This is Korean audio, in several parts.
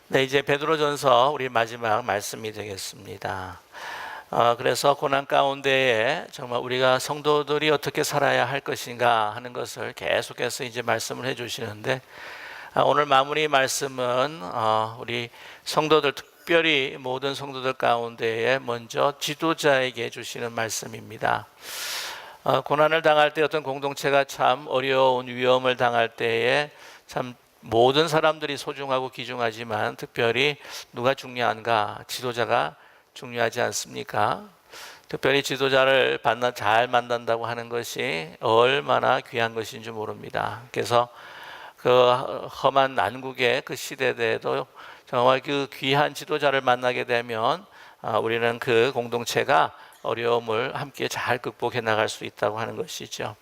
네, 이제 베드로전서 우리 마지막 말씀이 되겠습니다. 그래서 고난 가운데에 정말 우리가 성도들이 어떻게 살아야 할 것인가 하는 것을 계속해서 이제 말씀을 해주시는데, 오늘 마무리 말씀은 우리 성도들, 특별히 모든 성도들 가운데에 먼저 지도자에게 주시는 말씀입니다. 고난을 당할 때 어떤 공동체가 참 어려운 위험을 당할 때에 참 모든 사람들이 소중하고 귀중하지만 특별히 누가 중요한가? 지도자가 중요하지 않습니까? 특별히 지도자를 잘 만난다고 하는 것이 얼마나 귀한 것인 줄 모릅니다. 그래서 그 험한 난국의 그 시대에도 정말 그 귀한 지도자를 만나게 되면 우리는 그 공동체가 어려움을 함께 잘 극복해 나갈 수 있다고 하는 것이죠.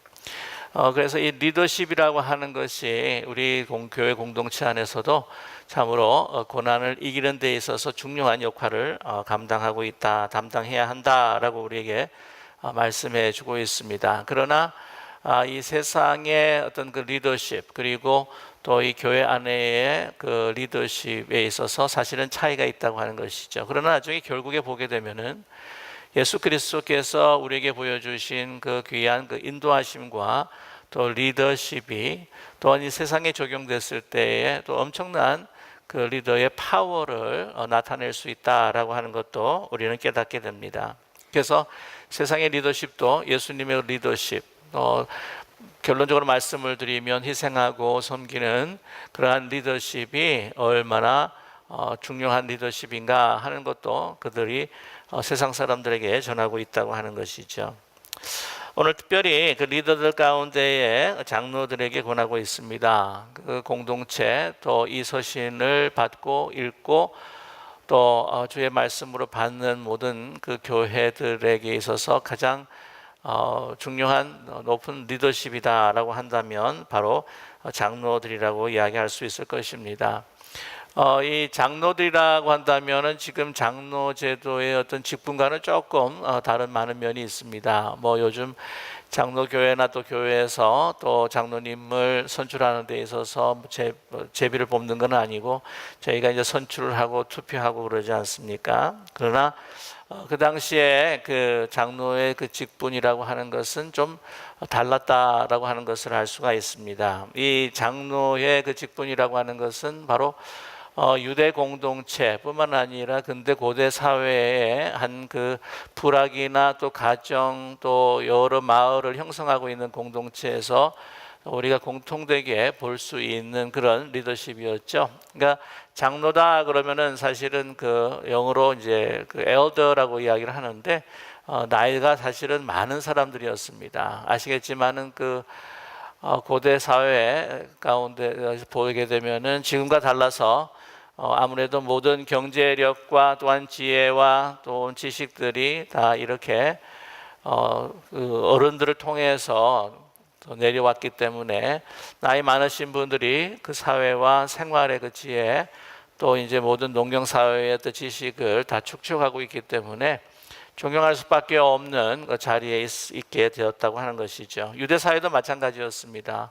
그래서 이 리더십이라고 하는 것이 우리 교회 공동체 안에서도 참으로 고난을 이기는 데 있어서 중요한 역할을 감당하고 있다, 담당해야 한다라고 우리에게 말씀해 주고 있습니다. 그러나 이 세상의 어떤 그 리더십, 그리고 또 이 교회 안에의 그 리더십에 있어서 사실은 차이가 있다고 하는 것이죠. 그러나 나중에 결국에 보게 되면은 예수 그리스도께서 우리에게 보여주신 그 귀한 그 인도하심과 또 리더십이 또한 이 세상에 적용됐을 때에 또 엄청난 그 리더의 파워를 나타낼 수 있다라고 하는 것도 우리는 깨닫게 됩니다. 그래서 세상의 리더십도 예수님의 리더십, 결론적으로 말씀을 드리면 희생하고 섬기는 그러한 리더십이 얼마나 중요한 리더십인가 하는 것도 그들이 세상 사람들에게 전하고 있다고 하는 것이죠. 오늘 특별히 그 리더들 가운데에 장로들에게 권하고 있습니다. 그 공동체 또 이 서신을 받고 읽고 또 주의 말씀으로 받는 모든 그 교회들에게 있어서 가장 중요한 높은 리더십이다라고 한다면 바로 장로들이라고 이야기할 수 있을 것입니다. 이 장로들이라고 한다면은 지금 장로 제도의 어떤 직분과는 조금 다른 많은 면이 있습니다. 뭐 요즘 장로 교회나 또 교회에서 또 장로님을 선출하는 데 있어서 제비를 뽑는 건 아니고 저희가 이제 선출을 하고 투표하고 그러지 않습니까? 그러나 그 당시에 그 장로의 그 직분이라고 하는 것은 좀 달랐다라고 하는 것을 알 수가 있습니다. 이 장로의 그 직분이라고 하는 것은 바로 유대 공동체뿐만 아니라 근대 고대 사회의 한 그 부락이나 또 가정 또 여러 마을을 형성하고 있는 공동체에서 우리가 공통되게 볼 수 있는 그런 리더십이었죠. 그러니까 장로다 그러면은 사실은 그 영어로 이제 그 엘더라고 이야기를 하는데 나이가 사실은 많은 사람들이었습니다. 아시겠지만은 그 고대 사회 가운데 보게 되면은 지금과 달라서 아무래도 모든 경제력과 또한 지혜와 또 지식들이 다 이렇게 그 어른들을 통해서 내려왔기 때문에 나이 많으신 분들이 그 사회와 생활의 그 지혜 또 이제 모든 농경 사회의 또 지식을 다 축적하고 있기 때문에 존경할 수밖에 없는 그 자리에 있게 되었다고 하는 것이죠. 유대 사회도 마찬가지였습니다.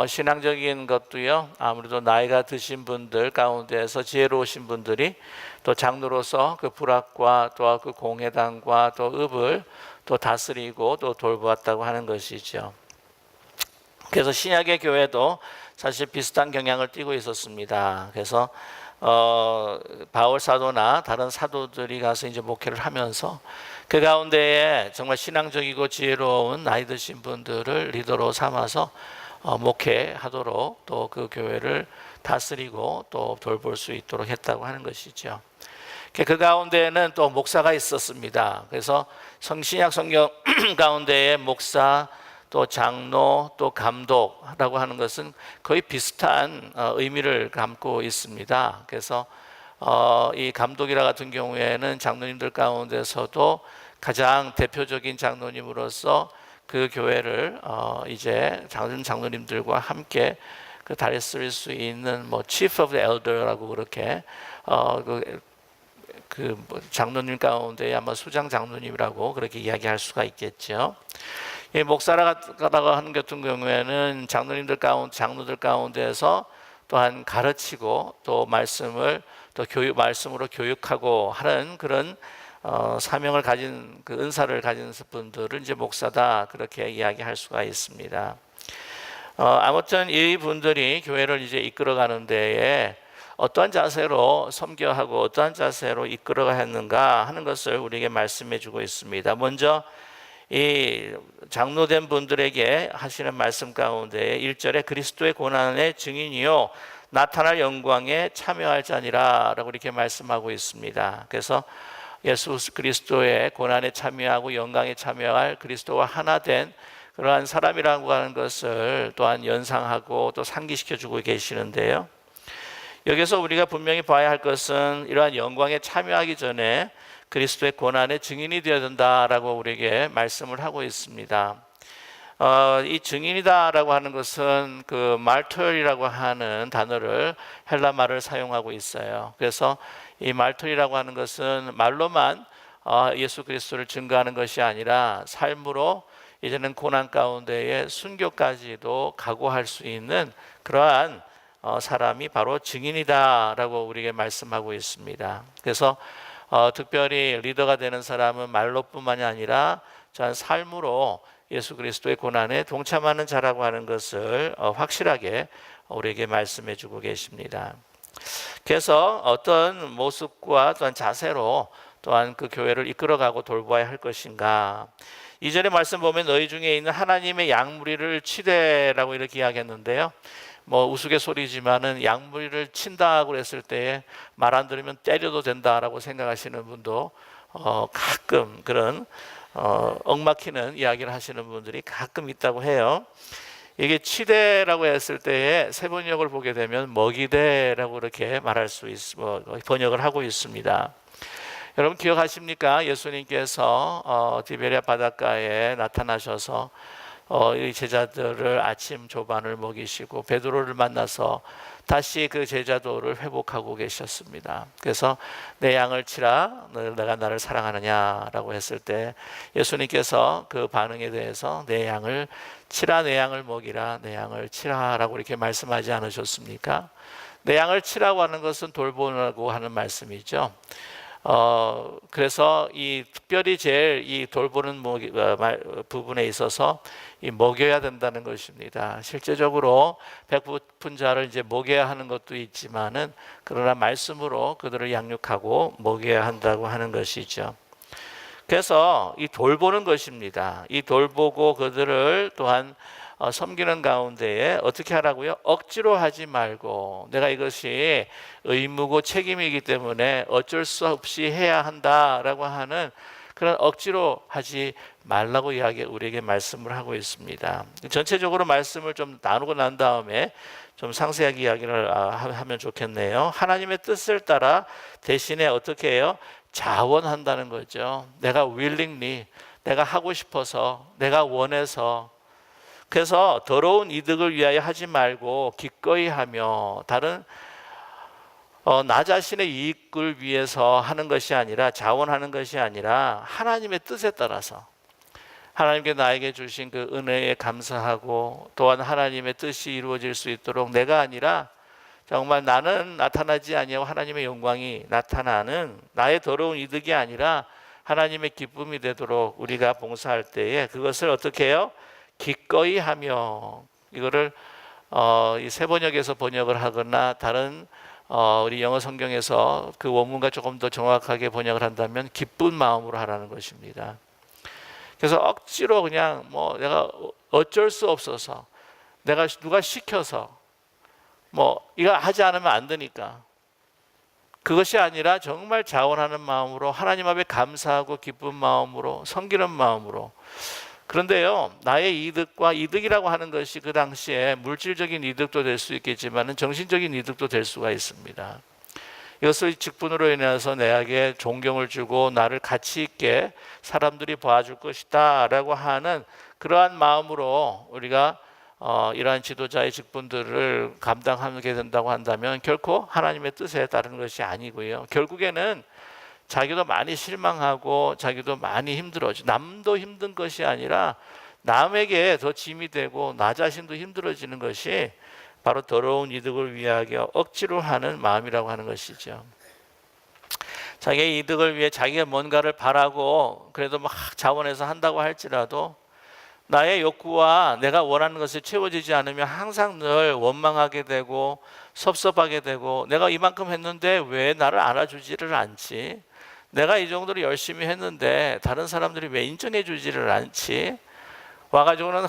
신앙적인 것도요, 아무래도 나이가 드신 분들 가운데서 지혜로우신 분들이 또 장로로서 그 불학과 또 그 공회당과 또 읍을 또 다스리고 또 돌보았다고 하는 것이죠. 그래서 신약의 교회도 사실 비슷한 경향을 띠고 있었습니다. 그래서 바울 사도나 다른 사도들이 가서 이제 목회를 하면서 그 가운데에 정말 신앙적이고 지혜로운 나이 드신 분들을 리더로 삼아서 목회하도록 또 그 교회를 다스리고 또 돌볼 수 있도록 했다고 하는 것이죠. 그 가운데에는 또 목사가 있었습니다. 그래서 신약 성경 가운데에 목사 또 장로 또 감독이라고 하는 것은 거의 비슷한 의미를 담고 있습니다. 그래서 이 감독이라 같은 경우에는 장로님들 가운데서도 가장 대표적인 장로님으로서 그 교회를 이제 작은 장로님들과 함께 그 다스릴 수 있는 뭐 Chief of the Elder라고 그렇게 그 장로님 가운데 아마 수장 장로님이라고 그렇게 이야기할 수가 있겠죠. 이 목사라고 하는 같은 경우에는 장로들 가운데에서 또한 가르치고 또 말씀으로 교육하고 하는 그런 사명을 가진 그 은사를 가진 분들을 이제 목사다 그렇게 이야기할 수가 있습니다. 아무튼 이 분들이 교회를 이제 이끌어가는 데에 어떠한 자세로 섬겨하고 어떠한 자세로 이끌어가는가 하는 것을 우리에게 말씀해 주고 있습니다. 먼저 이 장로된 분들에게 하시는 말씀 가운데 1절에 그리스도의 고난의 증인이요 나타날 영광에 참여할 자니라 라고 이렇게 말씀하고 있습니다. 그래서 예수 그리스도의 고난에 참여하고 영광에 참여할 그리스도와 하나 된 그러한 사람이라고 하는 것을 또한 연상하고 또 상기시켜 주고 계시는데요. 여기서 우리가 분명히 봐야 할 것은 이러한 영광에 참여하기 전에 그리스도의 고난의 증인이 되어야 된다라고 우리에게 말씀을 하고 있습니다. 이 증인이다라고 하는 것은 그 말털이라고 하는 단어를 헬라 말을 사용하고 있어요. 그래서 이 말털이라고 하는 것은 말로만 예수 그리스도를 증거하는 것이 아니라 삶으로 이제는 고난 가운데에 순교까지도 각오할 수 있는 그러한 사람이 바로 증인이다라고 우리에게 말씀하고 있습니다. 그래서 특별히 리더가 되는 사람은 말로뿐만이 아니라 전 삶으로 예수 그리스도의 고난에 동참하는 자라고 하는 것을 확실하게 우리에게 말씀해 주고 계십니다. 그래서 어떤 모습과 또한 자세로 또한 그 교회를 이끌어가고 돌보아야 할 것인가. 이전에 말씀 보면 너희 중에 있는 하나님의 양무리를 치되라고 이렇게 이야기했는데요. 우스갯소리지만은 양무리를 친다고 했을 때에 말 안 들으면 때려도 된다라고 생각하시는 분도 가끔 그런 엉막히는 이야기를 하시는 분들이 가끔 있다고 해요. 이게 치대라고 했을 때에 세 번역을 보게 되면 먹이대라고 이렇게 말할 수 번역을 하고 있습니다. 여러분 기억하십니까? 예수님께서 디베랴 바닷가에 나타나셔서 이 제자들을 아침 조반을 먹이시고 베드로를 만나서 다시 그 제자도를 회복하고 계셨습니다. 그래서 내 양을 치라, 내가 나를 사랑하느냐라고 했을 때 예수님께서 그 반응에 대해서 내 양을 치라, 내 양을 먹이라, 내 양을 치라라고 이렇게 말씀하지 않으셨습니까? 내 양을 치라고 하는 것은 돌보라고 하는 말씀이죠. 그래서 이 특별히 제일 이 돌보는 부분에 있어서 이 먹여야 된다는 것입니다. 실제적으로 배고픈 자를 이제 먹여야 하는 것도 있지만은 그러나 말씀으로 그들을 양육하고 먹여야 한다고 하는 것이죠. 그래서 이 돌보는 것입니다. 이 돌보고 그들을 또한 섬기는 가운데에 어떻게 하라고요? 억지로 하지 말고 내가 이것이 의무고 책임이기 때문에 어쩔 수 없이 해야 한다라고 하는 그런 억지로 하지 말라고 우리에게 말씀을 하고 있습니다. 전체적으로 말씀을 좀 나누고 난 다음에 좀 상세하게 이야기를 하면 좋겠네요. 하나님의 뜻을 따라 대신에 어떻게 해요? 자원한다는 거죠. 내가 willingly, 내가 하고 싶어서, 내가 원해서. 그래서 더러운 이득을 위하여 하지 말고 기꺼이 하며 다른 나 자신의 이익을 위해서 하는 것이 아니라 자원하는 것이 아니라 하나님의 뜻에 따라서 하나님께 나에게 주신 그 은혜에 감사하고 또한 하나님의 뜻이 이루어질 수 있도록 내가 아니라 정말 나는 나타나지 아니하고 하나님의 영광이 나타나는 나의 더러운 이득이 아니라 하나님의 기쁨이 되도록 우리가 봉사할 때에 그것을 어떻게 해요? 기꺼이 하며. 이거를 이 세 번역에서 번역을 하거나 다른 우리 영어 성경에서 그 원문과 조금 더 정확하게 번역을 한다면 기쁜 마음으로 하라는 것입니다. 그래서 억지로 그냥 내가 어쩔 수 없어서 내가 누가 시켜서 이거 하지 않으면 안 되니까 그것이 아니라 정말 자원하는 마음으로 하나님 앞에 감사하고 기쁜 마음으로 섬기는 마음으로. 그런데요, 나의 이득이라고 하는 것이 그 당시에 물질적인 이득도 될 수 있겠지만 정신적인 이득도 될 수가 있습니다. 이것을 직분으로 인해서 내게 존경을 주고 나를 가치 있게 사람들이 봐줄 것이다 라고 하는 그러한 마음으로 우리가 이러한 지도자의 직분들을 감당하게 된다고 한다면 결코 하나님의 뜻에 따른 것이 아니고요. 결국에는 자기도 많이 실망하고 자기도 많이 힘들어지고 남도 힘든 것이 아니라 남에게 더 짐이 되고 나 자신도 힘들어지는 것이 바로 더러운 이득을 위하여 억지로 하는 마음이라고 하는 것이죠. 자기의 이득을 위해 자기가 뭔가를 바라고 그래도 막 자원해서 한다고 할지라도 나의 욕구와 내가 원하는 것이 채워지지 않으면 항상 늘 원망하게 되고 섭섭하게 되고, 내가 이만큼 했는데 왜 나를 알아주지를 않지? 내가 이 정도로 열심히 했는데 다른 사람들이 왜 인정해 주지를 않지? 와가지고는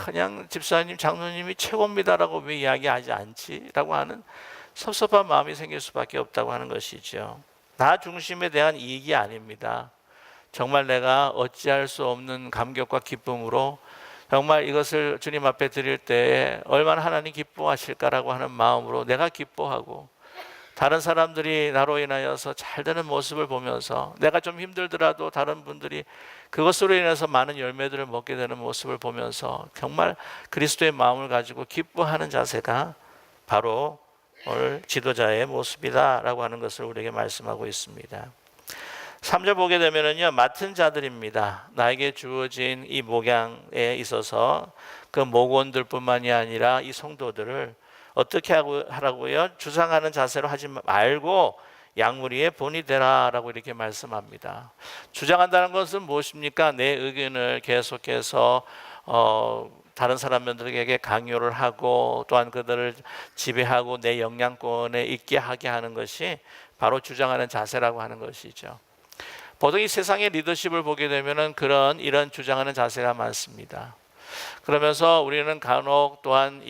그냥 집사님, 장로님이 최고입니다라고 왜 이야기하지 않지? 라고 하는 섭섭한 마음이 생길 수밖에 없다고 하는 것이죠. 나 중심에 대한 이익이 아닙니다. 정말 내가 어찌할 수 없는 감격과 기쁨으로 정말 이것을 주님 앞에 드릴 때에 얼마나 하나님 기뻐하실까라고 하는 마음으로 내가 기뻐하고, 다른 사람들이 나로 인하여서 잘 되는 모습을 보면서 내가 좀 힘들더라도 다른 분들이 그것으로 인해서 많은 열매들을 먹게 되는 모습을 보면서 정말 그리스도의 마음을 가지고 기뻐하는 자세가 바로 오늘 지도자의 모습이다라고 하는 것을 우리에게 말씀하고 있습니다. 3절 보게 되면은요, 맡은 자들입니다. 나에게 주어진 이 목양에 있어서 그 목원들뿐만이 아니라 이 성도들을 어떻게 하라고요? 주장하는 자세로 하지 말고 양무리의 본이 되라라고 이렇게 말씀합니다. 주장한다는 것은 무엇입니까? 내 의견을 계속해서 다른 사람들에게 강요를 하고 또한 그들을 지배하고 내 영향권에 있게 하게 하는 것이 바로 주장하는 자세라고 하는 것이죠. 보통 이 세상의 리더십을 보게 되면은 이런 주장하는 자세가 많습니다. 그러면서 우리는 간혹 또한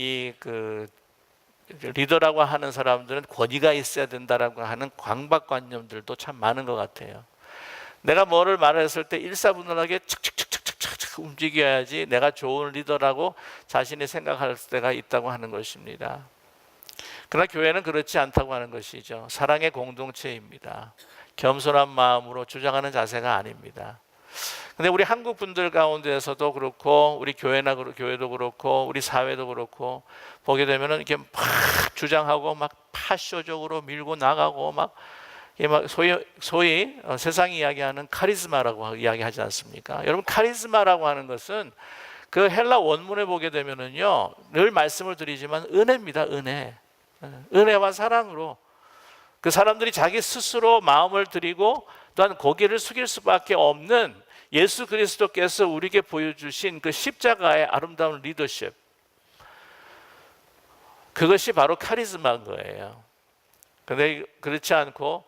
리더라고 하는 사람들은 권위가 있어야 된다라고 하는 강박관념들도 참 많은 것 같아요. 내가 뭐를 말했을 때 일사분란하게 척척척척척 움직여야지 내가 좋은 리더라고 자신이 생각할 때가 있다고 하는 것입니다. 그러나 교회는 그렇지 않다고 하는 것이죠. 사랑의 공동체입니다. 겸손한 마음으로 주장하는 자세가 아닙니다. 근데 우리 한국 분들 가운데에서도 그렇고 우리 교회도 그렇고 우리 사회도 그렇고 보게 되면은 이렇게 막 주장하고 막 파쇼적으로 밀고 나가고 막 소위 세상이 이야기하는 카리스마라고 이야기하지 않습니까? 여러분, 카리스마라고 하는 것은 그 헬라 원문에 보게 되면은요, 늘 말씀을 드리지만 은혜입니다. 은혜와 사랑으로 그 사람들이 자기 스스로 마음을 드리고 또한 고개를 숙일 수밖에 없는 예수 그리스도께서 우리에게 보여주신 그 십자가의 아름다운 리더십, 그것이 바로 카리스마인 거예요. 그런데 그렇지 않고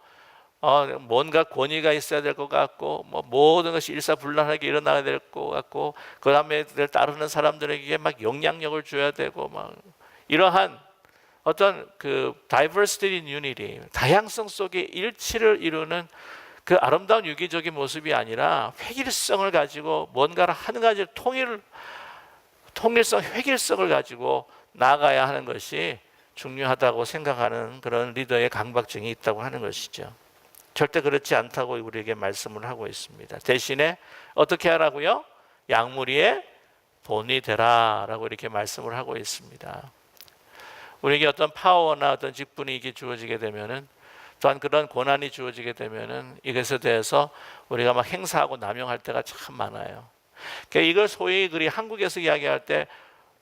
뭔가 권위가 있어야 될 것 같고 모든 것이 일사불란하게 일어나야 될 것 같고 그 다음에 따르는 사람들에게 막 영향력을 줘야 되고 막 이러한 어떤 그 diversity in unity, 다양성 속에 일치를 이루는 그 아름다운 유기적인 모습이 아니라 획일성을 가지고 뭔가를 한 가지 통일성, 획일성을 가지고 나아가야 하는 것이 중요하다고 생각하는 그런 리더의 강박증이 있다고 하는 것이죠. 절대 그렇지 않다고 우리에게 말씀을 하고 있습니다. 대신에 어떻게 하라고요? 양무리의 본이 되라라고 이렇게 말씀을 하고 있습니다. 우리에게 어떤 파워나 어떤 직분이 이게 주어지게 되면은, 또한 그런 권한이 주어지게 되면은 이것에 대해서 우리가 막 행사하고 남용할 때가 참 많아요. 그러니까 이걸 소위 한국에서 이야기할 때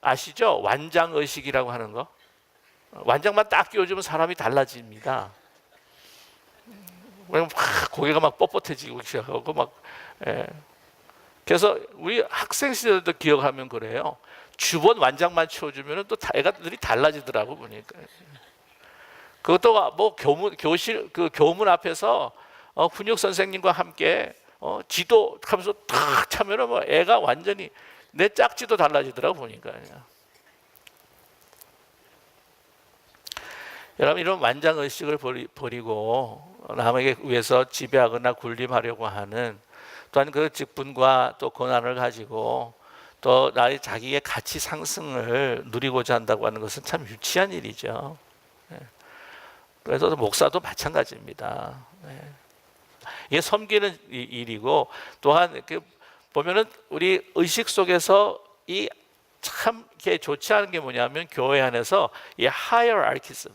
아시죠? 완장의식이라고 하는 거. 완장만 딱 끼워주면 사람이 달라집니다. 막 고개가 막 뻣뻣해지고 시작하고 막. 그래서 우리 학생 시절도 기억하면 그래요. 주번 완장만 치워주면 또 애가들이 달라지더라고 보니까. 그것도 뭐 교문 앞에서 훈육 선생님과 함께 지도하면서 탁 차면은 뭐 애가 완전히 내 짝지도 달라지더라고 보니까. 여러분, 이런 완장 의식을 버리고 남에게 의해서 지배하거나 군림하려고 하는, 또한 그 직분과 또 권한을 가지고 또 자기의 가치 상승을 누리고자 한다고 하는 것은 참 유치한 일이죠. 그래서 목사도 마찬가지입니다. 이게 섬기는 일이고, 또한 보면은 우리 의식 속에서 이 참 좋지 않은 게 뭐냐면 교회 안에서 이 하이어라키즘,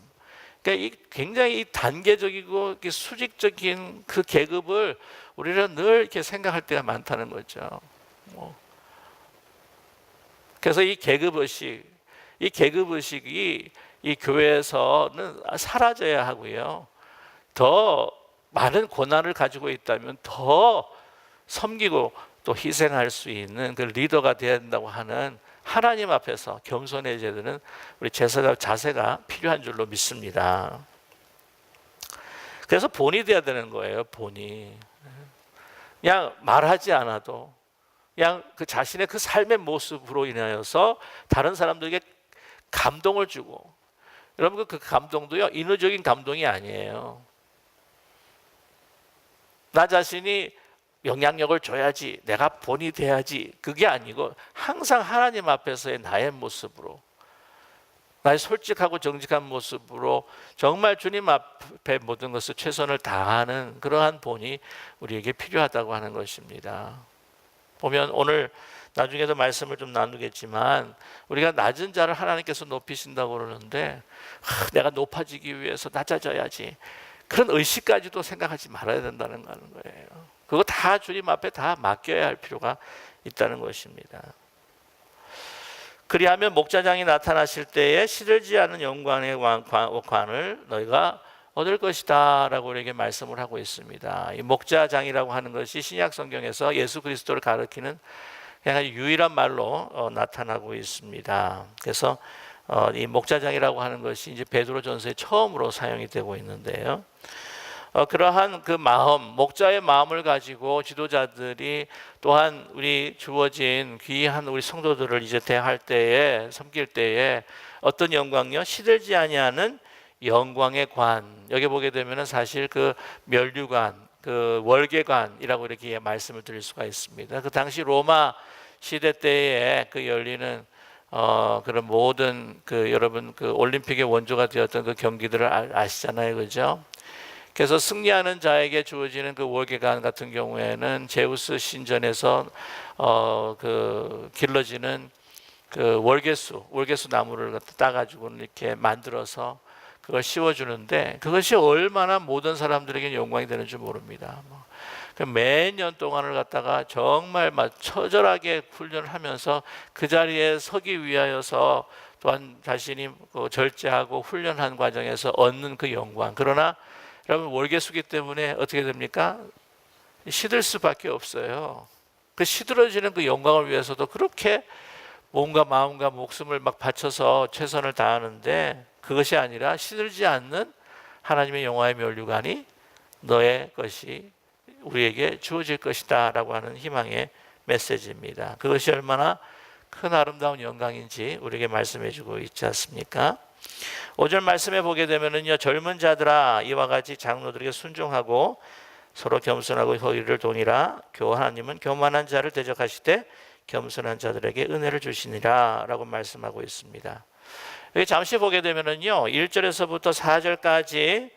그러니까 이 굉장히 단계적이고 수직적인 그 계급을 우리는 늘 이렇게 생각할 때가 많다는 거죠. 그래서 이 계급의식, 이 계급 의식이 이 교회에서는 사라져야 하고요. 더 많은 고난을 가지고 있다면 더 섬기고 또 희생할 수 있는 그 리더가 되어야 된다고 하는 하나님 앞에서 겸손해져야 되는 우리 자세가 필요한 줄로 믿습니다. 그래서 본이 돼야 되는 거예요. 본이 그냥 말하지 않아도 그냥 그 자신의 그 삶의 모습으로 인하여서 다른 사람들에게 감동을 주고, 여러분 그 감동도요 인위적인 감동이 아니에요. 나 자신이 영향력을 줘야지, 내가 본이 돼야지, 그게 아니고 항상 하나님 앞에서의 나의 모습으로, 나의 솔직하고 정직한 모습으로 정말 주님 앞에 모든 것을 최선을 다하는 그러한 본이 우리에게 필요하다고 하는 것입니다. 보면 오늘 나중에도 말씀을 좀 나누겠지만 우리가 낮은 자를 하나님께서 높이신다고 그러는데 내가 높아지기 위해서 낮아져야지, 그런 의식까지도 생각하지 말아야 된다는 거예요. 그거 다 주님 앞에 다 맡겨야 할 필요가 있다는 것입니다. 그리하면 목자장이 나타나실 때에 시들지 않은 영광의 관을 너희가 얻을 것이다 라고 우리에게 말씀을 하고 있습니다. 이 목자장이라고 하는 것이 신약 성경에서 예수 그리스도를 가리키는 그냥 유일한 말로 나타나고 있습니다. 그래서 이 목자장이라고 하는 것이 이제 베드로전서에 처음으로 사용이 되고 있는데요. 그러한 그 마음, 목자의 마음을 가지고 지도자들이 또한 우리 주어진 귀한 우리 성도들을 이제 대할 때에, 섬길 때에 어떤 영광이요? 시들지 아니하는 영광의 관. 여기 보게 되면은 사실 그 면류관, 그 월계관이라고 이렇게 말씀을 드릴 수가 있습니다. 그 당시 로마 시대 때에 그 열리는 그런 모든 그 여러분 그 올림픽의 원조가 되었던 그 경기들을 아시잖아요, 그죠? 그래서 승리하는 자에게 주어지는 그 월계관 같은 경우에는 제우스 신전에서 그 길러지는 그 월계수 나무를 따가지고 이렇게 만들어서 그걸 씌워주는데, 그것이 얼마나 모든 사람들에게 영광이 되는 줄 모릅니다. 매년 동안을 갖다가 정말 처절하게 훈련을 하면서 그 자리에 서기 위하여서 또한 자신이 절제하고 훈련한 과정에서 얻는 그 영광. 그러나 여러분 월계수기 때문에 어떻게 됩니까? 시들 수밖에 없어요. 그 시들어지는 그 영광을 위해서도 그렇게 몸과 마음과 목숨을 막 바쳐서 최선을 다하는데, 그것이 아니라 시들지 않는 하나님의 영화의 면류관이 너의 것이 우리에게 주어질 것이다 라고 하는 희망의 메시지입니다. 그것이 얼마나 큰 아름다운 영광인지 우리에게 말씀해 주고 있지 않습니까? 5절 말씀에 보게 되면은요, 젊은 자들아 이와 같이 장로들에게 순종하고 서로 겸손하고 허리를 동이라. 하나님은 교만한 자를 대적하시되 겸손한 자들에게 은혜를 주시니라 라고 말씀하고 있습니다. 여기 잠시 보게 되면은요, 1절에서부터 4절까지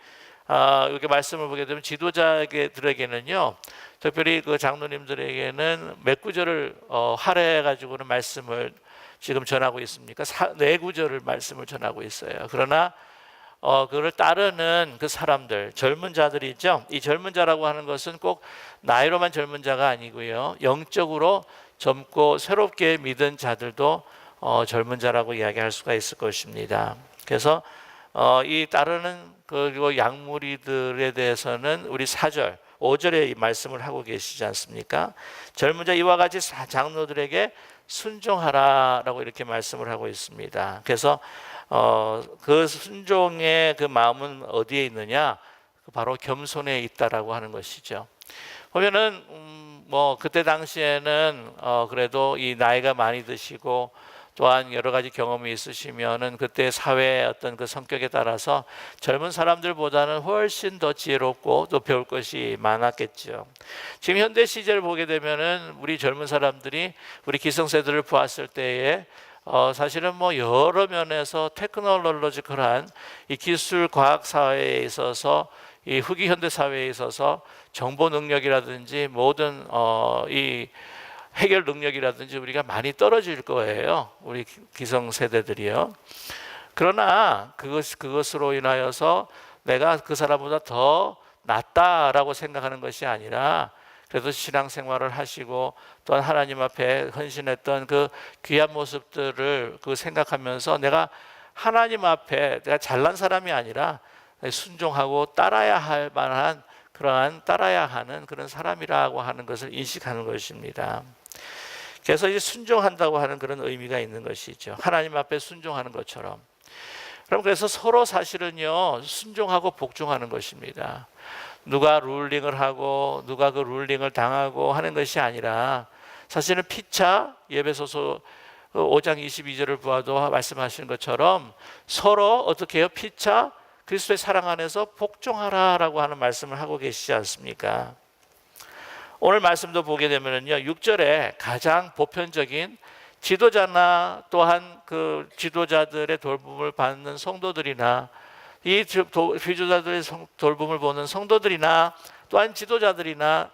이렇게 말씀을 보게 되면 지도자들에게는요, 특별히 그 장로님들에게는 몇 구절을 할애해 가지고는 말씀을 지금 전하고 있습니까? 4구절을 말씀을 전하고 있어요. 그러나 그를 따르는 그 사람들, 젊은 자들이죠. 이 젊은 자라고 하는 것은 꼭 나이로만 젊은 자가 아니고요, 영적으로 젊고 새롭게 믿은 자들도 젊은 자라고 이야기할 수가 있을 것입니다. 그래서 이 따르는 그리고 양무리들에 대해서는 우리 4절, 5절에 이 말씀을 하고 계시지 않습니까? 젊은 자 이와 같이 장로들에게 순종하라라고 이렇게 말씀을 하고 있습니다. 그래서 그 순종의 그 마음은 어디에 있느냐? 바로 겸손에 있다라고 하는 것이죠. 보면은 뭐 그때 당시에는 그래도 이 나이가 많이 드시고 또한 여러 가지 경험이 있으시면은 그때 사회의 어떤 그 성격에 따라서 젊은 사람들보다는 훨씬 더 지혜롭고 또 배울 것이 많았겠죠. 지금 현대 시제를 보게 되면은 우리 젊은 사람들이 우리 기성세대를 보았을 때에 사실은 뭐 여러 면에서 테크놀로지컬한 이 기술 과학 사회에 있어서, 이 후기 현대 사회에 있어서 정보 능력이라든지 모든 이 해결 능력이라든지 우리가 많이 떨어질 거예요, 우리 기성세대들이요. 그러나 그것으로 인하여서 내가 그 사람보다 더 낫다라고 생각하는 것이 아니라 그래도 신앙생활을 하시고 또한 하나님 앞에 헌신했던 그 귀한 모습들을 생각하면서 내가 하나님 앞에 내가 잘난 사람이 아니라 순종하고 따라야 할 만한 그러한 따라야 하는 그런 사람이라고 하는 것을 인식하는 것입니다. 그래서 이제 순종한다고 하는 그런 의미가 있는 것이죠. 하나님 앞에 순종하는 것처럼. 그럼 그래서 서로 사실은요 순종하고 복종하는 것입니다. 누가 룰링을 하고 누가 그 룰링을 당하고 하는 것이 아니라 사실은 피차 에베소서 5장 22절을 보아도 말씀하시는 것처럼 서로 어떻게 해요? 피차 그리스도의 사랑 안에서 복종하라라고 하는 말씀을 하고 계시지 않습니까? 오늘 말씀도 보게 되면요 6절에 가장 보편적인 지도자나 또한 그 지도자들의 돌봄을 받는 성도들이나 이 지도자들의 돌봄을 보는 성도들이나 또한 지도자들이나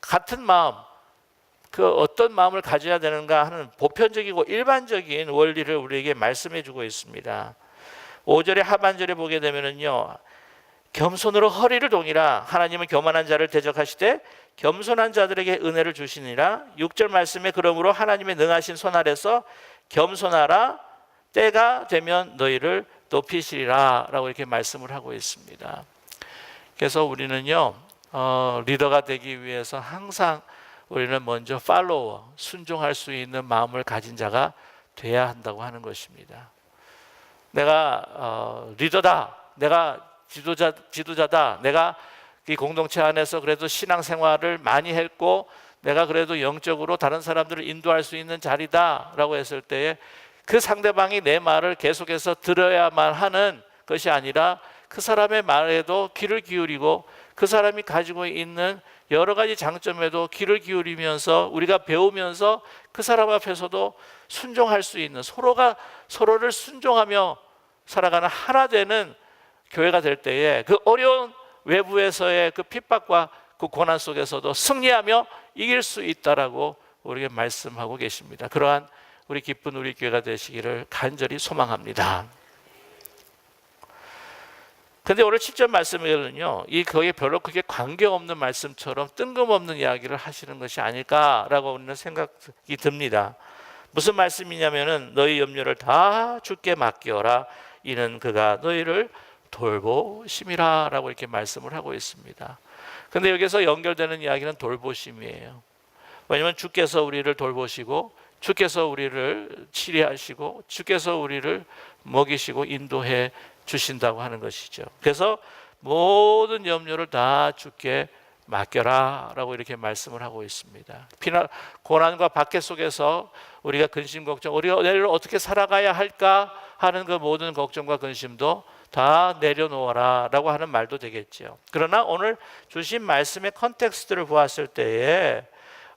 같은 마음 그 어떤 마음을 가져야 되는가 하는 보편적이고 일반적인 원리를 우리에게 말씀해 주고 있습니다. 5절의 하반절에 보게 되면요 겸손으로 허리를 동이라 하나님은 교만한 자를 대적하시되 겸손한 자들에게 은혜를 주시니라. 6절 말씀에 그러므로 하나님의 능하신 손 아래서 겸손하라 때가 되면 너희를 높이시리라 라고 이렇게 말씀을 하고 있습니다. 그래서 우리는요 리더가 되기 위해서 항상 우리는 먼저 팔로워 순종할 수 있는 마음을 가진 자가 돼야 한다고 하는 것입니다. 내가 리더다, 내가 지도자다, 내가 이 공동체 안에서 그래도 신앙생활을 많이 했고 내가 그래도 영적으로 다른 사람들을 인도할 수 있는 자리다 라고 했을 때에 그 상대방이 내 말을 계속해서 들어야만 하는 것이 아니라 그 사람의 말에도 귀를 기울이고 그 사람이 가지고 있는 여러 가지 장점에도 귀를 기울이면서 우리가 배우면서 그 사람 앞에서도 순종할 수 있는 서로가 서로를 순종하며 살아가는 하나 되는 교회가 될 때에 그 어려운 외부에서의 그 핍박과 그 고난 속에서도 승리하며 이길 수 있다라고 우리에게 말씀하고 계십니다. 그러한 우리 기쁜 우리 교회가 되시기를 간절히 소망합니다. 근데 오늘 7절 말씀에는요 이 거기에 별로 그게 관계없는 말씀처럼 뜬금없는 이야기를 하시는 것이 아닐까라고 우리는 생각이 듭니다. 무슨 말씀이냐면은 너희 염려를 다 주께 맡겨라 이는 그가 너희를 돌보심이라 라고 이렇게 말씀을 하고 있습니다. 근데 여기서 연결되는 이야기는 돌보심이에요. 왜냐하면 주께서 우리를 돌보시고 주께서 우리를 치료하시고 주께서 우리를 먹이시고 인도해 주신다고 하는 것이죠. 그래서 모든 염려를 다 주께 맡겨라 라고 이렇게 말씀을 하고 있습니다. 고난과 박해 속에서 우리가 근심 걱정 우리가 내일 어떻게 살아가야 할까 하는 그 모든 걱정과 근심도 다 내려놓아라 라고 하는 말도 되겠죠. 그러나 오늘 주신 말씀의 컨텍스트를 보았을 때에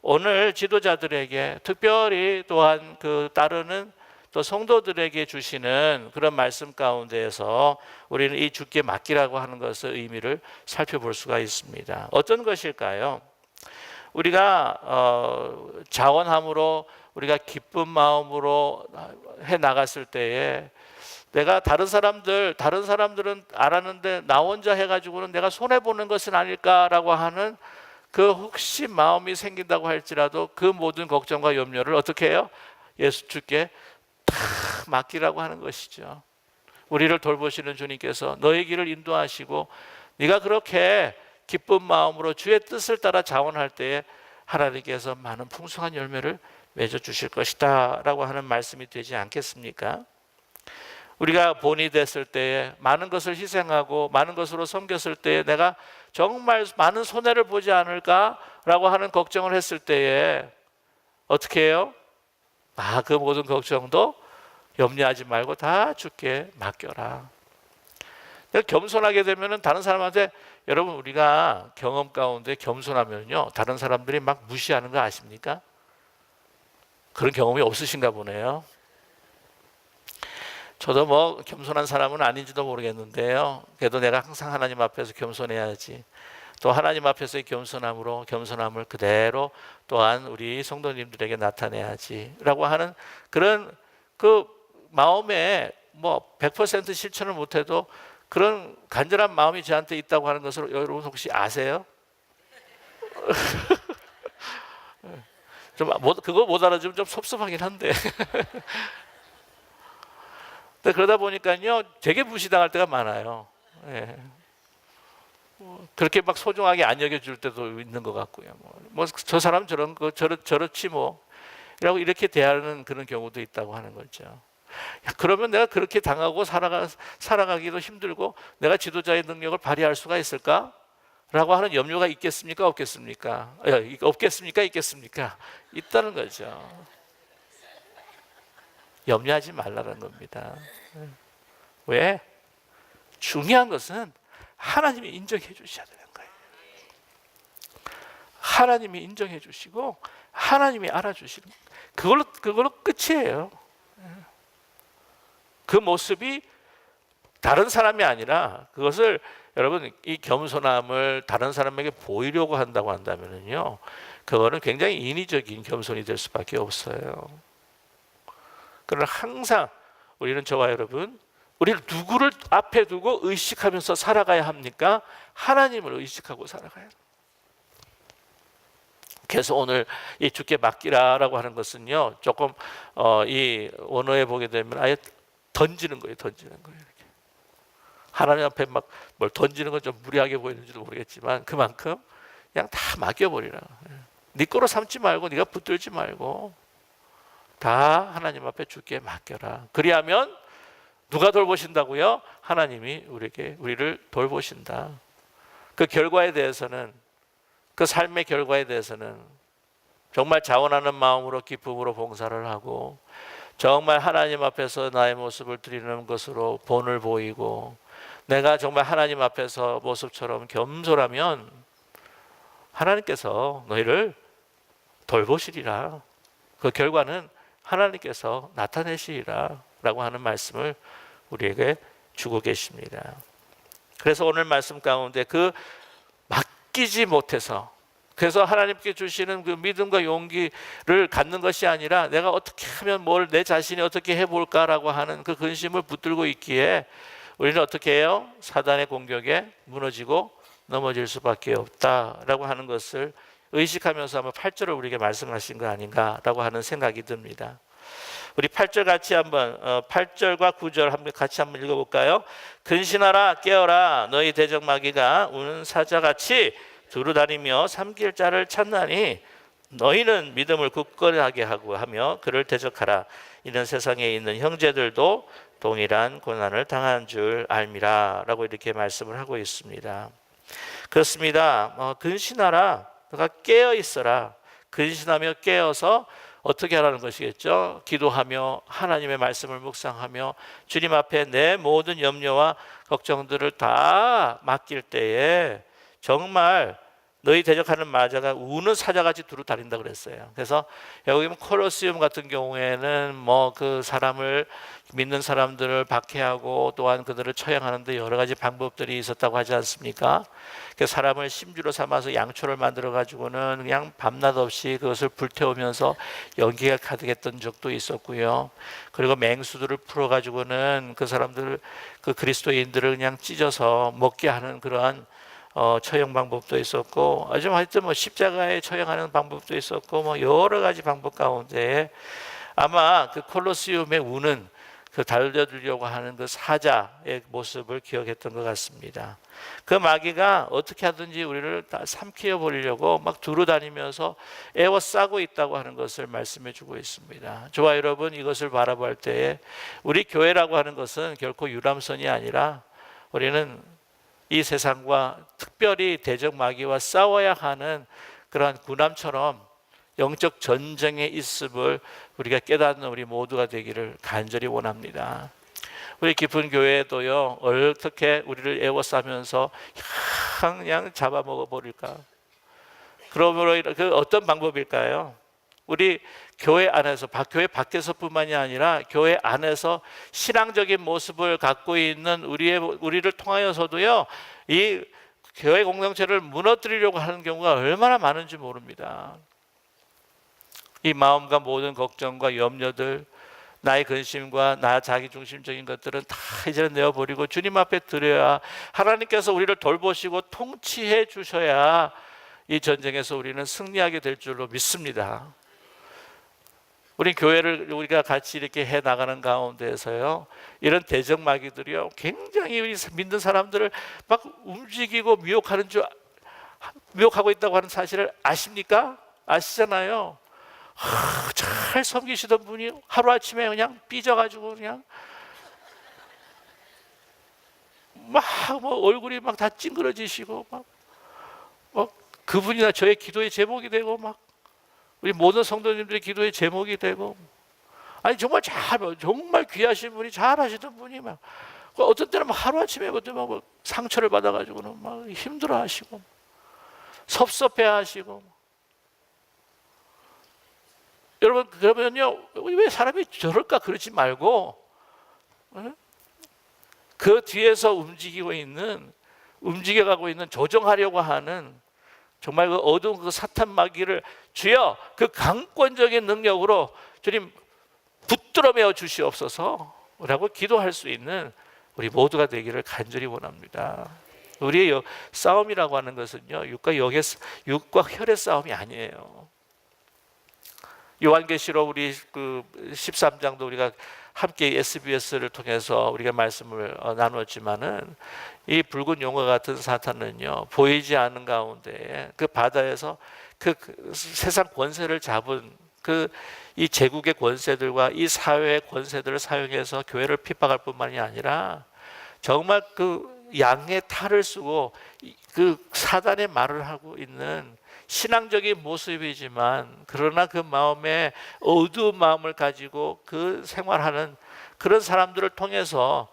오늘 지도자들에게 특별히 또한 그 따르는 또 성도들에게 주시는 그런 말씀 가운데에서 우리는 이 주께 맡기라고 하는 것의 의미를 살펴볼 수가 있습니다. 어떤 것일까요? 우리가 자원함으로 우리가 기쁜 마음으로 해 나갔을 때에 내가 다른 사람들은 알았는데 나 혼자 해가지고는 내가 손해보는 것은 아닐까라고 하는 그 혹시 마음이 생긴다고 할지라도 그 모든 걱정과 염려를 어떻게 해요? 예수 주께 다 맡기라고 하는 것이죠. 우리를 돌보시는 주님께서 너의 길을 인도하시고 네가 그렇게 기쁜 마음으로 주의 뜻을 따라 자원할 때에 하나님께서 많은 풍성한 열매를 맺어주실 것이다 라고 하는 말씀이 되지 않겠습니까? 우리가 본이 됐을 때에 많은 것을 희생하고 많은 것으로 섬겼을 때에 내가 정말 많은 손해를 보지 않을까라고 하는 걱정을 했을 때에 어떻게 해요? 그 모든 걱정도 염려하지 말고 다 주께 맡겨라. 내가 겸손하게 되면 다른 사람한테 여러분 우리가 경험 가운데 겸손하면요 다른 사람들이 막 무시하는 거 아십니까? 그런 경험이 없으신가 보네요. 저도 뭐 겸손한 사람은 아닌지도 모르겠는데요. 그래도 내가 항상 하나님 앞에서 겸손해야지. 또 하나님 앞에서의 겸손함을 그대로 또한 우리 성도님들에게 나타내야지 라고 하는 그런 그 마음에 뭐 100% 실천을 못해도 그런 간절한 마음이 저한테 있다고 하는 것을 여러분 혹시 아세요? 그거 못 알아주면 좀 섭섭하긴 한데. 근데 그러다 보니까요, 되게 무시당할 때가 많아요. 예. 그렇게 막 소중하게 안 여겨줄 때도 있는 것 같고요. 저 사람 저런 거 저렇지 뭐. 라고 이렇게 대하는 그런 경우도 있다고 하는 거죠. 야, 그러면 내가 그렇게 당하고 살아가기도 힘들고 내가 지도자의 능력을 발휘할 수가 있을까? 라고 하는 염려가 있겠습니까? 없겠습니까? 없겠습니까? 있겠습니까? 있다는 거죠. 염려하지 말라는 겁니다. 왜? 중요한 것은 하나님이 인정해 주셔야 되는 거예요. 하나님이 인정해 주시고 하나님이 알아주시는 그걸로 끝이에요. 그 모습이 다른 사람이 아니라 그것을 여러분 이 겸손함을 다른 사람에게 보이려고 한다고 한다면요, 그거는 굉장히 인위적인 겸손이 될 수밖에 없어요. 그러나 항상 우리는 저와 여러분, 우리를 누구를 앞에 두고 의식하면서 살아가야 합니까? 하나님을 의식하고 살아가야 합니다. 그래서 오늘 이 주께 맡기라라고 하는 것은요, 조금 이 원어에 보게 되면 아예 던지는 거예요. 이렇게. 하나님 앞에 막 뭘 던지는 건 좀 무리하게 보이는지도 모르겠지만 그만큼 그냥 다 맡겨버리라. 네 거로 삼지 말고 네가 붙들지 말고 다 하나님 앞에 주께 맡겨라. 그리하면 누가 돌보신다고요? 하나님이 우리를 돌보신다. 그 결과에 대해서는, 그 삶의 결과에 대해서는 정말 자원하는 마음으로 기쁨으로 봉사를 하고 정말 하나님 앞에서 나의 모습을 드리는 것으로 본을 보이고 내가 정말 하나님 앞에서 모습처럼 겸손하면 하나님께서 너희를 돌보시리라. 그 결과는 하나님께서 나타내시리라 라고 하는 말씀을 우리에게 주고 계십니다. 그래서 오늘 말씀 가운데 그 맡기지 못해서, 그래서 하나님께 주시는 그 믿음과 용기를 갖는 것이 아니라 내가 어떻게 하면 뭘 내 자신이 어떻게 해볼까라고 하는 그 근심을 붙들고 있기에 우리는 어떻게 해요? 사단의 공격에 무너지고 넘어질 수밖에 없다라고 하는 것을 의식하면서 아마 8절을 우리에게 말씀하신 거 아닌가라고 하는 생각이 듭니다. 우리 8절 같이 한번 8절과 9절 같이 한번 읽어볼까요? 근신하라 깨어라 너희 대적마귀가 우는 사자같이 두루다니며 삼킬 자를 찾나니 너희는 믿음을 굳건하게 하며 그를 대적하라. 이는 세상에 있는 형제들도 동일한 고난을 당한 줄 알미라 라고 이렇게 말씀을 하고 있습니다. 그렇습니다. 근신하라, 너가 깨어 있어라. 근신하며 깨어서 어떻게 하라는 것이겠죠? 기도하며 하나님의 말씀을 묵상하며 주님 앞에 내 모든 염려와 걱정들을 다 맡길 때에 정말 너희 대적하는 마자가 우는 사자같이 두루 다닌다 그랬어요. 그래서 여기 보면 콜로세움 같은 경우에는 뭐 그 사람을 믿는 사람들을 박해하고 또한 그들을 처형하는데 여러 가지 방법들이 있었다고 하지 않습니까? 그 사람을 심주로 삼아서 양초를 만들어 가지고는 그냥 밤낮 없이 그것을 불태우면서 연기가 가득했던 적도 있었고요. 그리고 맹수들을 풀어 가지고는 그 사람들, 그 그리스도인들을 그냥 찢어서 먹게 하는 그러한 처형 방법도 있었고, 하여튼 뭐 십자가에 처형하는 방법도 있었고, 뭐 여러 가지 방법 가운데 아마 그 콜로세움에 우는 그 달려들려고 하는 그 사자의 모습을 기억했던 것 같습니다. 그 마귀가 어떻게 하든지 우리를 다 삼키어 버리려고 막 두루다니면서 애워싸고 있다고 하는 것을 말씀해 주고 있습니다. 저와 여러분, 이것을 바라볼 때에 우리 교회라고 하는 것은 결코 유람선이 아니라 우리는 이 세상과 특별히 대적 마귀와 싸워야 하는 그러한 군함처럼 영적 전쟁에 있음을 우리가 깨닫는 우리 모두가 되기를 간절히 원합니다. 우리 깊은 교회도요, 어떻게 우리를 애워싸면서 그냥 잡아먹어 버릴까? 그러므로 그 어떤 방법일까요? 우리 교회 안에서, 교회 밖에서뿐만이 아니라 교회 안에서 신앙적인 모습을 갖고 있는 우리를 통하여서도요, 이 교회 공동체를 무너뜨리려고 하는 경우가 얼마나 많은지 모릅니다. 이 마음과 모든 걱정과 염려들, 나의 근심과 나 자기중심적인 것들은 다 이제는 내어버리고 주님 앞에 드려야 하나님께서 우리를 돌보시고 통치해 주셔야 이 전쟁에서 우리는 승리하게 될 줄로 믿습니다. 우리 교회를 우리가 같이 이렇게 해 나가는 가운데에서요, 이런 대적마귀들이요 굉장히 우리 믿는 사람들을 막 움직이고 미혹하고 있다고 하는 사실을 아십니까? 아시잖아요. 잘 섬기시던 분이 하루아침에 그냥 삐져가지고 그냥 막 뭐 얼굴이 막 다 찡그러지시고 막 그분이나 저의 기도의 제목이 되고 막 우리 모든 성도님들의 기도의 제목이 되고, 아니 정말 정말 귀하신 분이, 잘하시던 분이 막 어떤 때는 막 하루아침에 막 상처를 받아가지고는 막 힘들어하시고 섭섭해하시고. 여러분 그러면요, 왜 사람이 저럴까 그러지 말고 그 뒤에서 움직여가고 있는, 조정하려고 하는 정말 그 어두운 그 사탄 마귀를 주여 그 강권적인 능력으로 주님 붙들어 매어 주시옵소서 라고 기도할 수 있는 우리 모두가 되기를 간절히 원합니다. 우리의 싸움이라고 하는 것은요, 육과 혈의 싸움이 아니에요. 요한계시록 우리 그 13장도 우리가 함께 SBS를 통해서 우리가 말씀을 나누었지만은, 이 붉은 용과 같은 사탄은요 보이지 않는 가운데 그 바다에서 그 세상 권세를 잡은 이 제국의 권세들과 이 사회의 권세들을 사용해서 교회를 핍박할 뿐만이 아니라 정말 그 양의 탈을 쓰고 그 사단의 말을 하고 있는 신앙적인 모습이지만, 그러나 그 마음에 어두운 마음을 가지고 그 생활하는 그런 사람들을 통해서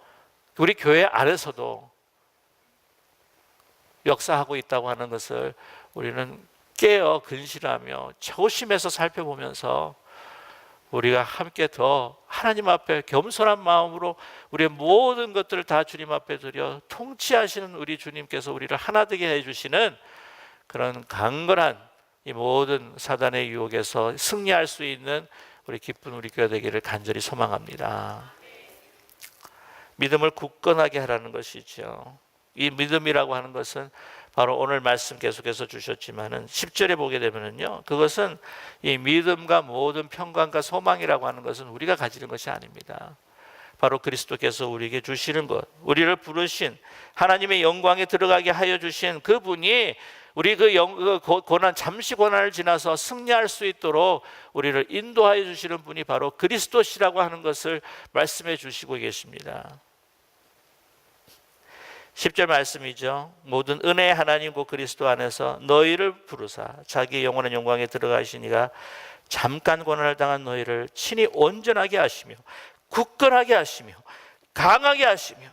우리 교회 안에서도 역사하고 있다고 하는 것을 우리는 깨어 근실하며 조심해서 살펴보면서, 우리가 함께 더 하나님 앞에 겸손한 마음으로 우리의 모든 것들을 다 주님 앞에 드려 통치하시는 우리 주님께서 우리를 하나 되게 해주시는 그런 강건한 이 모든 사단의 유혹에서 승리할 수 있는 우리 기쁜 우리 교회 되기를 간절히 소망합니다. 믿음을 굳건하게 하라는 것이죠. 이 믿음이라고 하는 것은 바로 오늘 말씀 계속해서 주셨지만은 10절에 보게 되면은요, 그것은 이 믿음과 모든 평강과 소망이라고 하는 것은 우리가 가지는 것이 아닙니다. 바로 그리스도께서 우리에게 주시는 것, 우리를 부르신 하나님의 영광에 들어가게 하여 주신 그분이 우리 잠시 고난을 지나서 승리할 수 있도록 우리를 인도하여 주시는 분이 바로 그리스도시라고 하는 것을 말씀해 주시고 계십니다. 10절 말씀이죠. 모든 은혜의 하나님 곧 그리스도 안에서 너희를 부르사 자기의 영원한 영광에 들어가시니가 잠깐 고난을 당한 너희를 친히 온전하게 하시며 굳건하게 하시며 강하게 하시며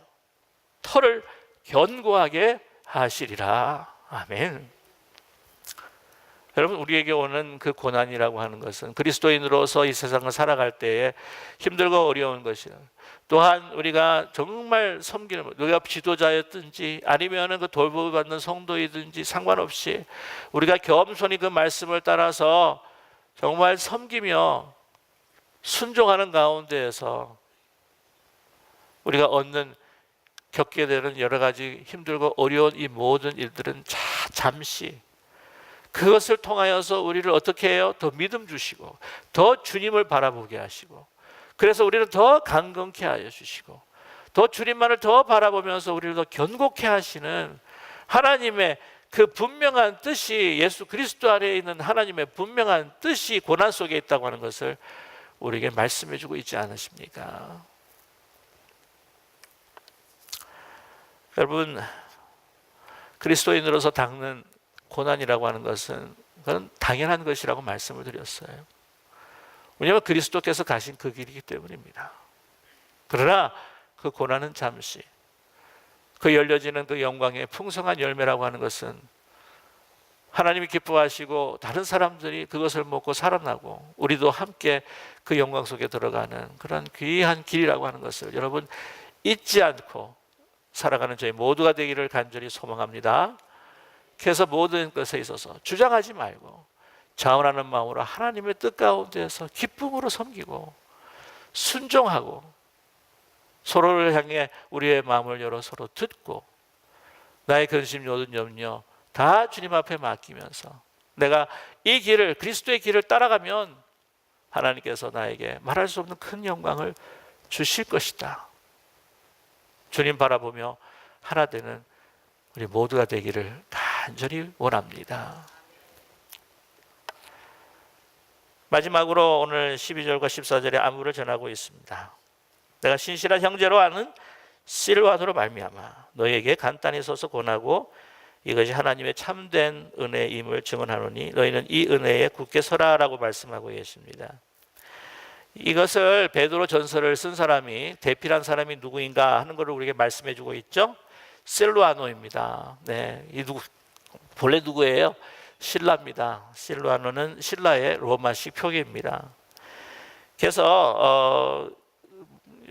터를 견고하게 하시리라. 아멘. 여러분, 우리에게 오는 그 고난이라고 하는 것은 그리스도인으로서 이 세상을 살아갈 때에 힘들고 어려운 것이라. 또한 우리가 정말 섬기는, 우리가 지도자였든지 아니면 그 돌보고 받는 성도이든지 상관없이 우리가 겸손히 그 말씀을 따라서 정말 섬기며 순종하는 가운데에서 우리가 겪게 되는 여러 가지 힘들고 어려운 이 모든 일들은 잠시, 그것을 통하여서 우리를 어떻게 해요? 더 믿음 주시고 더 주님을 바라보게 하시고, 그래서 우리는 더 강건케 하여 주시고 더 주님만을 더 바라보면서 우리를 더 견고케 하시는 하나님의 그 분명한 뜻이, 예수 그리스도 안에 있는 하나님의 분명한 뜻이 고난 속에 있다고 하는 것을 우리에게 말씀해 주고 있지 않으십니까? 여러분, 그리스도인으로서 당는 고난이라고 하는 것은 그건 당연한 것이라고 말씀을 드렸어요. 왜냐하면 그리스도께서 가신 그 길이기 때문입니다. 그러나 그 고난은 잠시, 그 열려지는 그 영광의 풍성한 열매라고 하는 것은 하나님이 기뻐하시고 다른 사람들이 그것을 먹고 살아나고 우리도 함께 그 영광 속에 들어가는 그런 귀한 길이라고 하는 것을 여러분 잊지 않고 살아가는 저희 모두가 되기를 간절히 소망합니다. 그래서 모든 것에 있어서 주장하지 말고 자원하는 마음으로 하나님의 뜻 가운데서 기쁨으로 섬기고 순종하고 서로를 향해 우리의 마음을 열어 서로 듣고 나의 근심 모든 염려 다 다 주님 앞에 맡기면서 내가 이 길을, 그리스도의 길을 따라가면 하나님께서 나에게 말할 수 없는 큰 영광을 주실 것이다. 주님 바라보며 하나 되는 우리 모두가 되기를 간절히 원합니다. 마지막으로 오늘 12절과 14절에 안부를 전하고 있습니다. 내가 신실한 형제로 아는 실와노로 말미암아 너희에게 간단히 써서 권하고 이것이 하나님의 참된 은혜임을 증언하노니 너희는 이 은혜에 굳게 서라라고 말씀하고 계십니다. 이것을 베드로 전서를 쓴 사람이, 대필한 사람이 누구인가 하는 것을 우리에게 말씀해 주고 있죠. 실루아노입니다. 네, 이 본래 누구예요? 신라입니다. 실루아노는 신라의 로마식 표기입니다. 그래서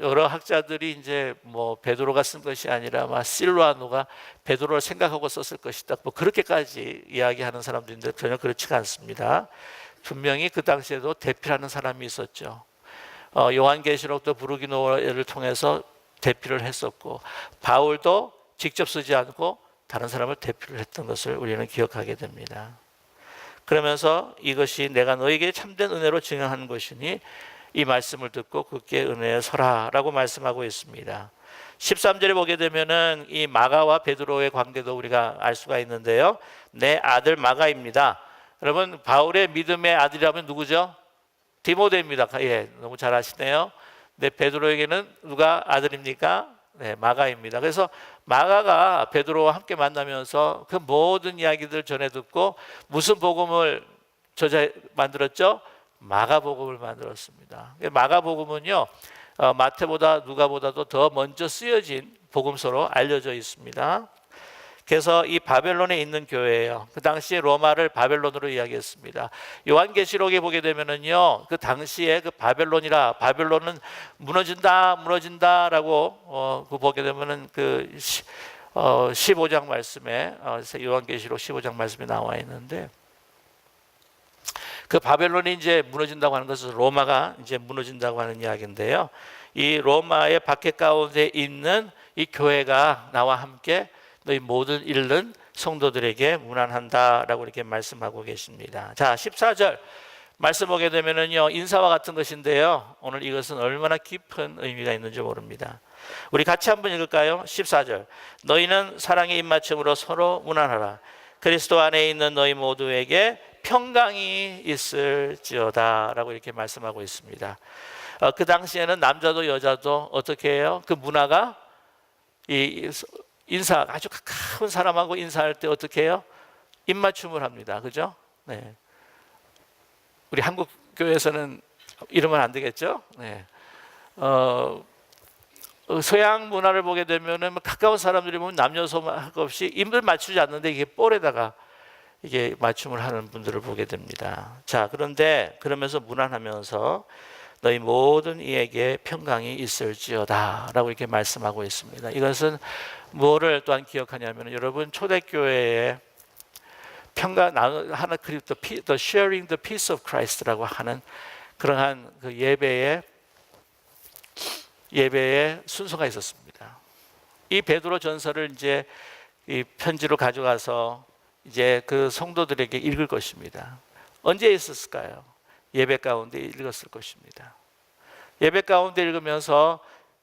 여러 학자들이 이제 뭐 베드로가 쓴 것이 아니라 실루아노가 베드로를 생각하고 썼을 것이다, 뭐 그렇게까지 이야기하는 사람들인데 전혀 그렇지가 않습니다. 분명히 그 당시에도 대필하는 사람이 있었죠. 요한계시록도 브루기노를 통해서 대필을 했었고, 바울도 직접 쓰지 않고 다른 사람을 대필을 했던 것을 우리는 기억하게 됩니다. 그러면서 이것이 내가 너에게 참된 은혜로 증언하는 것이니 이 말씀을 듣고 굳게 은혜에 서라라고 말씀하고 있습니다. 13절에 보게 되면은 이 마가와 베드로의 관계도 우리가 알 수가 있는데요. 내 아들 마가입니다. 여러분, 바울의 믿음의 아들이라면 누구죠? 디모데입니다. 예, 너무 잘 아시네요. 네, 베드로에게는 누가 아들입니까? 네, 마가입니다. 그래서 마가가 베드로와 함께 만나면서 그 모든 이야기들 전해 듣고 무슨 복음을 만들었죠? 마가복음을 만들었습니다. 마가복음은요, 마태보다 누가보다도 더 먼저 쓰여진 복음서로 알려져 있습니다. 그래서 이 바벨론에 있는 교회예요. 그 당시에 로마를 바벨론으로 이야기했습니다. 요한계시록에 보게 되면은요, 그 당시에 그 바벨론은 무너진다라고 보게 되면은 그 15장 말씀에, 요한계시록 15장 말씀에 나와 있는데, 그 바벨론이 이제 무너진다고 하는 것은 로마가 이제 무너진다고 하는 이야기인데요. 이 로마의 박해 가운데 있는 이 교회가 나와 함께 너희 모든 잃는 성도들에게 문안한다라고 이렇게 말씀하고 계십니다. 자, 14절 말씀 보게 되면은요, 인사와 같은 것인데요, 오늘 이것은 얼마나 깊은 의미가 있는지 모릅니다. 우리 같이 한번 읽을까요? 14절 너희는 사랑의 입맞춤으로 서로 문안하라. 그리스도 안에 있는 너희 모두에게 평강이 있을지어다 라고 이렇게 말씀하고 있습니다. 그 당시에는 남자도 여자도 어떻게 해요? 그 문화가 이 인사, 아주 가까운 사람하고 인사할 때 어떻게 해요? 입맞춤을 합니다. 그죠? 네. 우리 한국 교회에서는 이러면 안 되겠죠? 네. 서양 문화를 보게 되면은 가까운 사람들이 보면 남녀소 없이 입을 맞추지 않는데 이게 볼에다가 이게 맞춤을 하는 분들을 보게 됩니다. 자, 그런데 그러면서 문안하면서 너희 모든 이에게 평강이 있을지어다 라고 이렇게 말씀하고 있습니다. 이것은 뭐를 또한 기억하냐면, 여러분 초대교회에 평강 하나, 그리고 the sharing the peace of Christ라고 하는 그러한 그 예배의 순서가 있었습니다. 이 베드로 전서를 이제 이 편지로 가져가서 이제 그 성도들에게 읽을 것입니다. 언제 있었을까요? 예배 가운데 읽었을 것입니다. 예배 가운데 읽으면서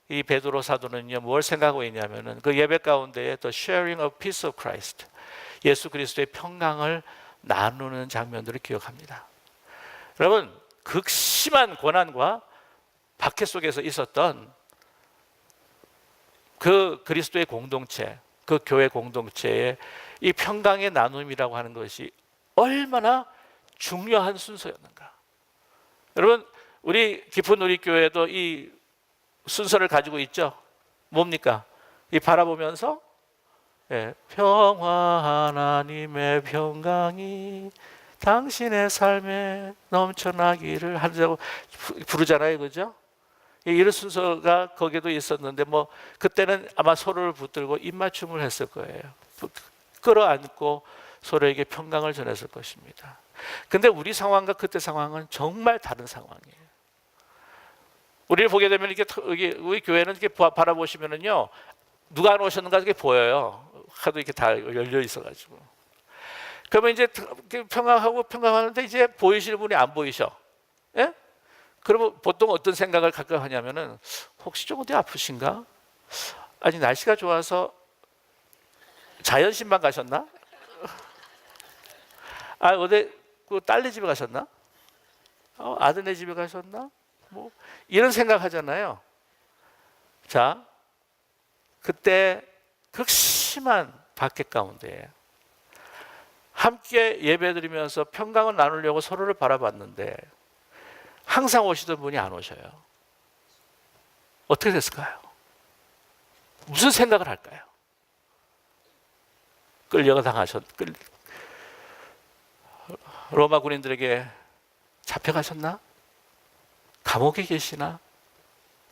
이 베드로 사도는요, 뭘 생각하고 있냐면은 그 예배 가운데에 the sharing of peace of Christ, 예수 그리스도의 평강을 나누는 장면들을 기억합니다. 여러분, 극심한 고난과 박해 속에서 있었던 그 그리스도의 공동체, 그 교회 공동체의 이 평강의 나눔이라고 하는 것이 얼마나 중요한 순서였는가. 여러분, 우리 깊은 우리 교회도 이 순서를 가지고 있죠. 뭡니까? 이 바라보면서 평화 하나님의 평강이 당신의 삶에 넘쳐나기를 하자고 부르잖아요. 그죠? 이런 순서가 거기도 있었는데, 뭐 그때는 아마 서로를 붙들고 입맞춤을 했을 거예요. 끌어안고 서로에게 평강을 전했을 것입니다. 근데 우리 상황과 그때 상황은 정말 다른 상황이에요. 우리를 보게 되면 우리 교회는 이렇게 바라보시면은요, 누가 안 오셨는가 이렇게 보여요. 하도 이렇게 다 열려 있어가지고. 그러면 이제 평강하는데 이제 보이시는 분이 안 보이셔. 예? 그러면 보통 어떤 생각을 가끔 하냐면은 혹시 좀 어디 아프신가? 아니 날씨가 좋아서 자연신방 가셨나? 아 어디 그 딸네 집에 가셨나? 아드네 집에 가셨나? 뭐 이런 생각 하잖아요. 자, 그때 극심한 박해 가운데 함께 예배드리면서 평강을 나누려고 서로를 바라봤는데 항상 오시던 분이 안 오셔요. 어떻게 됐을까요? 무슨 생각을 할까요? 로마 군인들에게 잡혀가셨나? 감옥에 계시나?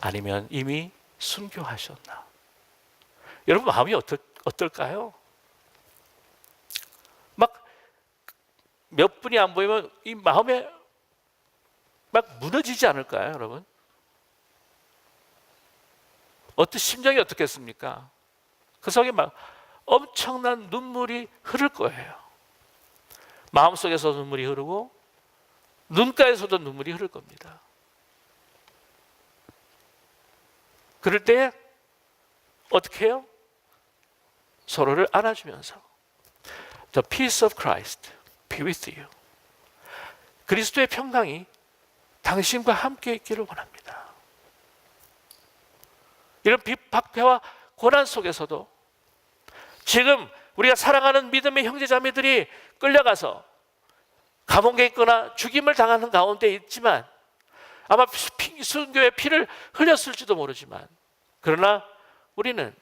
아니면 이미 순교하셨나? 여러분 마음이 어떨까요? 막 몇 분이 안 보이면 이 마음에 막 무너지지 않을까요, 여러분? 심정이 어떻겠습니까? 그 속에 막 엄청난 눈물이 흐를 거예요. 마음속에서 눈물이 흐르고 눈가에서도 눈물이 흐를 겁니다. 그럴 때 어떻게 해요? 서로를 안아주면서 The peace of Christ be with you. 그리스도의 평강이 당신과 함께 있기를 원합니다. 이런 박해와 고난 속에서도 지금 우리가 사랑하는 믿음의 형제자매들이 끌려가서 감옥에 있거나 죽임을 당하는 가운데 있지만 아마 순교의 피를 흘렸을지도 모르지만 그러나 우리는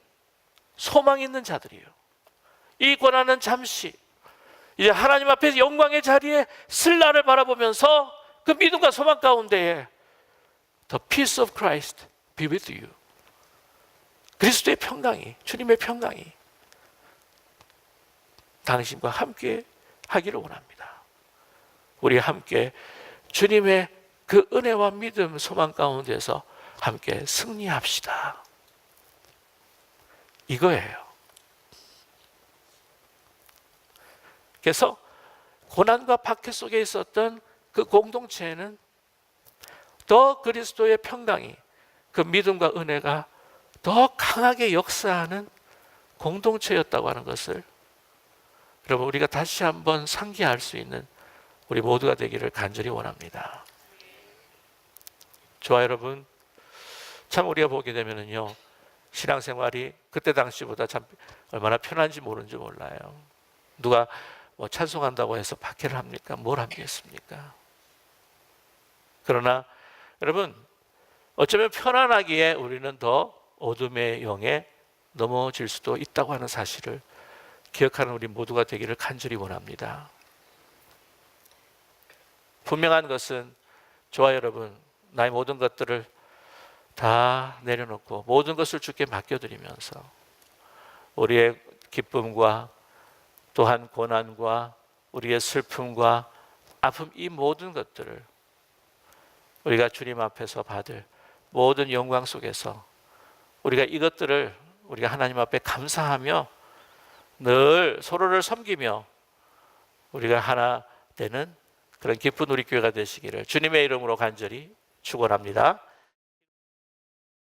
소망이 있는 자들이에요. 이 고난은 잠시 이제 하나님 앞에서 영광의 자리에 쓸 날을 바라보면서 그 믿음과 소망 가운데에 The peace of Christ be with you. 그리스도의 평강이, 주님의 평강이 당신과 함께 하기를 원합니다. 우리 함께 주님의 그 은혜와 믿음, 소망 가운데서 함께 승리합시다. 이거예요. 그래서 고난과 박해 속에 있었던 그 공동체에는 더 그리스도의 평강이, 그 믿음과 은혜가 더 강하게 역사하는 공동체였다고 하는 것을 여러분 우리가 다시 한번 상기할 수 있는 우리 모두가 되기를 간절히 원합니다. 좋아요, 여러분. 참 우리가 보게 되면은요, 신앙생활이 그때 당시보다 참 얼마나 편한지 모르는지 몰라요. 누가 뭐 찬송한다고 해서 박해를 합니까? 뭘 하겠습니까? 그러나 여러분 어쩌면 편안하기에 우리는 더 어둠의 영에 넘어질 수도 있다고 하는 사실을 기억하는 우리 모두가 되기를 간절히 원합니다. 분명한 것은 저와 여러분 나의 모든 것들을 다 내려놓고 모든 것을 주께 맡겨드리면서 우리의 기쁨과 또한 고난과 우리의 슬픔과 아픔 이 모든 것들을 우리가 주님 앞에서 받을 모든 영광 속에서 우리가 이것들을 우리가 하나님 앞에 감사하며 늘 서로를 섬기며 우리가 하나 되는 그런 기쁜 우리 교회가 되시기를 주님의 이름으로 간절히 축원합니다.